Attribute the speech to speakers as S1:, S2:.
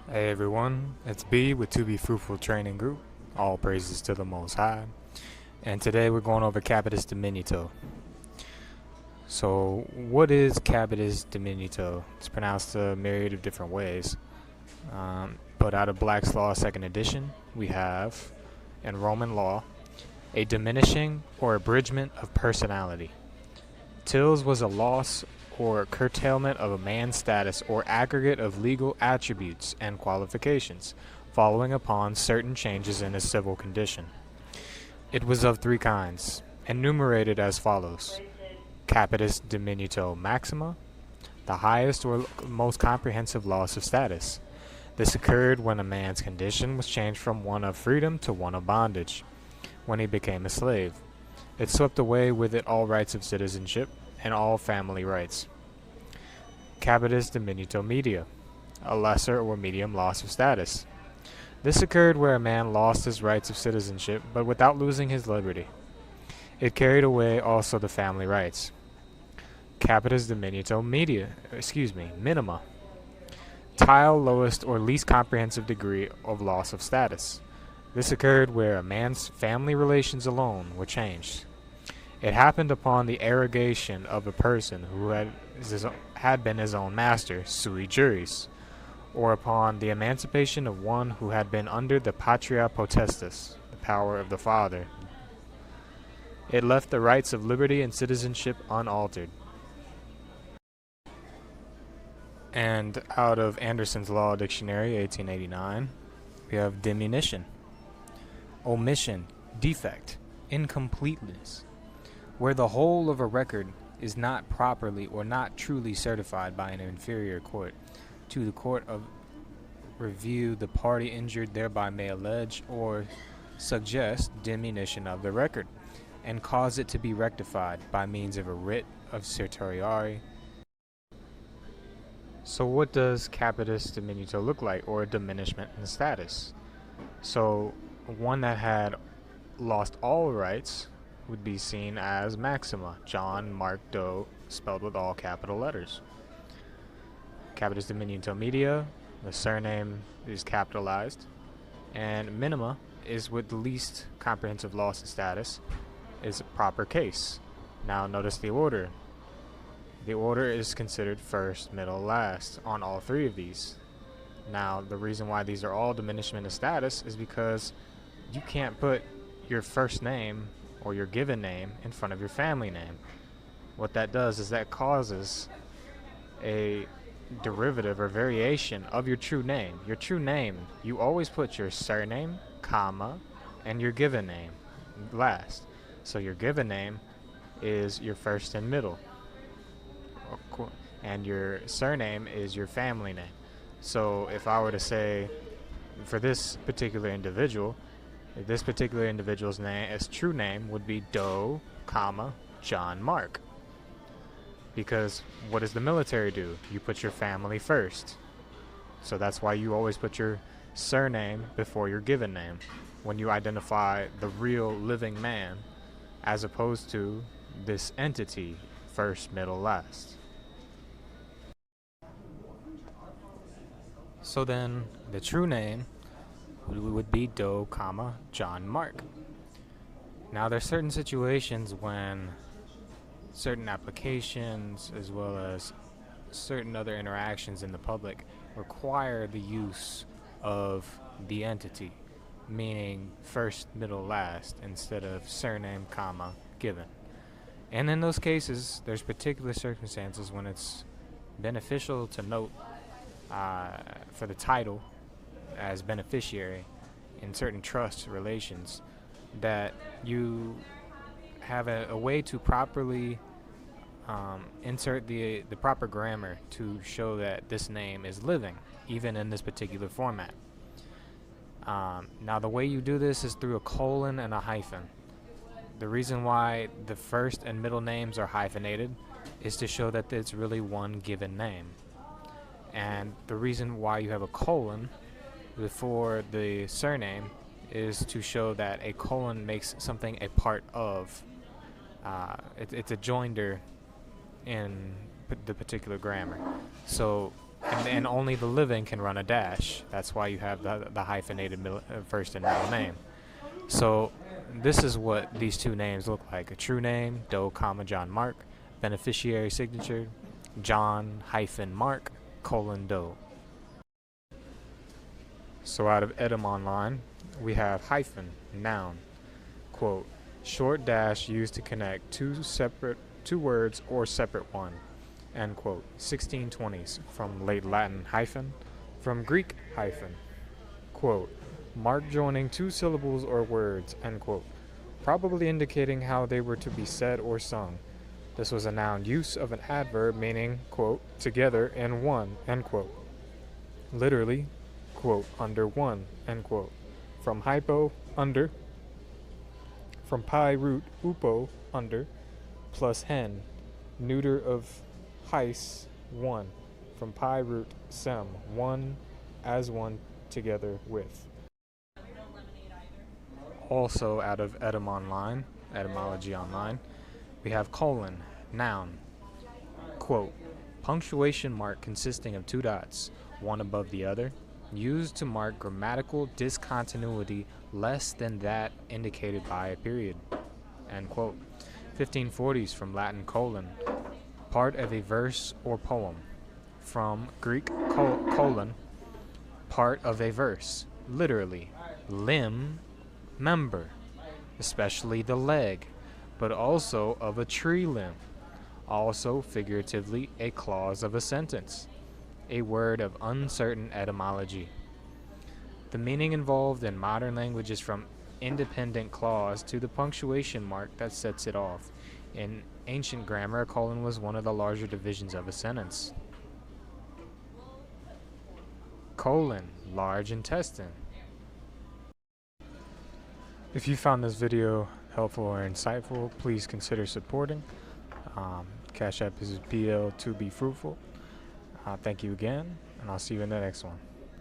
S1: Hey everyone, it's B with To Be Fruitful Training Group. All praises to the Most High. And today we're going over Capitis Diminutio. So, what is Capitis Diminutio? It's pronounced a myriad of different ways. But out of Black's Law 2nd edition, we have, in Roman law, a diminishing or abridgment of personality. Tills was a loss or curtailment of a man's status or aggregate of legal attributes and qualifications, following upon certain changes in his civil condition. It was of three kinds, enumerated as follows: Capitis Diminutio Maxima, the highest or most comprehensive loss of status. This occurred when a man's condition was changed from one of freedom to one of bondage, when he became a slave. It swept away with it all rights of citizenship and all family rights. Capitis Diminutio Media, a lesser or medium loss of status. This occurred where a man lost his rights of citizenship, but without losing his liberty. It carried away also the family rights. Capitis Diminutio Minima, tile lowest or least comprehensive degree of loss of status. This occurred where a man's family relations alone were changed. It happened upon the arrogation of a person who had been his own master, sui juris, or upon the emancipation of one who had been under the patria potestas, the power of the father. It left the rights of liberty and citizenship unaltered. And out of Anderson's Law Dictionary, 1889, we have diminution, omission, defect, incompleteness, where the whole of a record is not properly or not truly certified by an inferior court. To the court of review, the party injured thereby may allege or suggest diminution of the record, and cause it to be rectified by means of a writ of certiorari. So what does Capitis Diminutio look like, or a diminishment in status? So one that had lost all rights would be seen as Maxima, John Mark Doe, spelled with all capital letters. Capitis Diminutio Media, the surname is capitalized, and Minima is with the least comprehensive loss of status, is a proper case. Now notice the order. The order is considered first, middle, last on all three of these. Now the reason why these are all diminishment of status is because you can't put your first name or your given name in front of your family name. What that does is that causes a derivative or variation of your true name. Your true name, you always put your surname, comma, and your given name last. So your given name is your first and middle, and your surname is your family name. So if I were to say, for this particular individual, this particular individual's name, his true name would be Doe, comma, John Mark. Because what does the military do? You put your family first. So that's why you always put your surname before your given name when you identify the real living man, as opposed to this entity, first, middle, last. So then the true name would be Doe, comma, John Mark. Now there's certain situations when certain applications as well as certain other interactions in the public require the use of the entity, meaning first, middle, last, instead of surname, comma, given. And in those cases, there's particular circumstances when it's beneficial to note for the title as beneficiary in certain trust relations that you have a way to properly insert the proper grammar to show that this name is living, even in this particular format. Now the way you do this is through a colon and a hyphen. The reason why the first and middle names are hyphenated is to show that it's really one given name. And the reason why you have a colon before the surname is to show that a colon makes something a part of. It's a joinder in the particular grammar. So and only the living can run a dash. That's why you have the hyphenated first and middle name. So this is what these two names look like. A true name, Doe, comma, John Mark. Beneficiary signature, John hyphen Mark, colon Doe. So out of Edom Online, we have hyphen, noun, quote, short dash used to connect two words or separate one, end quote. 1620s, from late Latin hyphen, from Greek hyphen, quote, mark joining two syllables or words, end quote, probably indicating how they were to be said or sung. This was a noun use of an adverb meaning, quote, together in one, end quote. Literally, quote, under one, end quote. From hypo, under, from pi root upo, under, plus hen, neuter of heis, one, from pi root sem, one, as one, together with. Also out of Edom Online, Etymology Online, we have colon, noun, quote, punctuation mark consisting of two dots, one above the other, used to mark grammatical discontinuity less than that indicated by a period, end quote. 1540s, from Latin colon, part of a verse or poem, from Greek colon, part of a verse, literally, limb, member, especially the leg, but also of a tree limb, also figuratively a clause of a sentence, a word of uncertain etymology. The meaning involved in modern language is from independent clause to the punctuation mark that sets it off. In ancient grammar, a colon was one of the larger divisions of a sentence. Colon, large intestine. If you found this video helpful or insightful, please consider supporting. Cashapp is PL2B Fruitful. Thank you again, and I'll see you in the next one.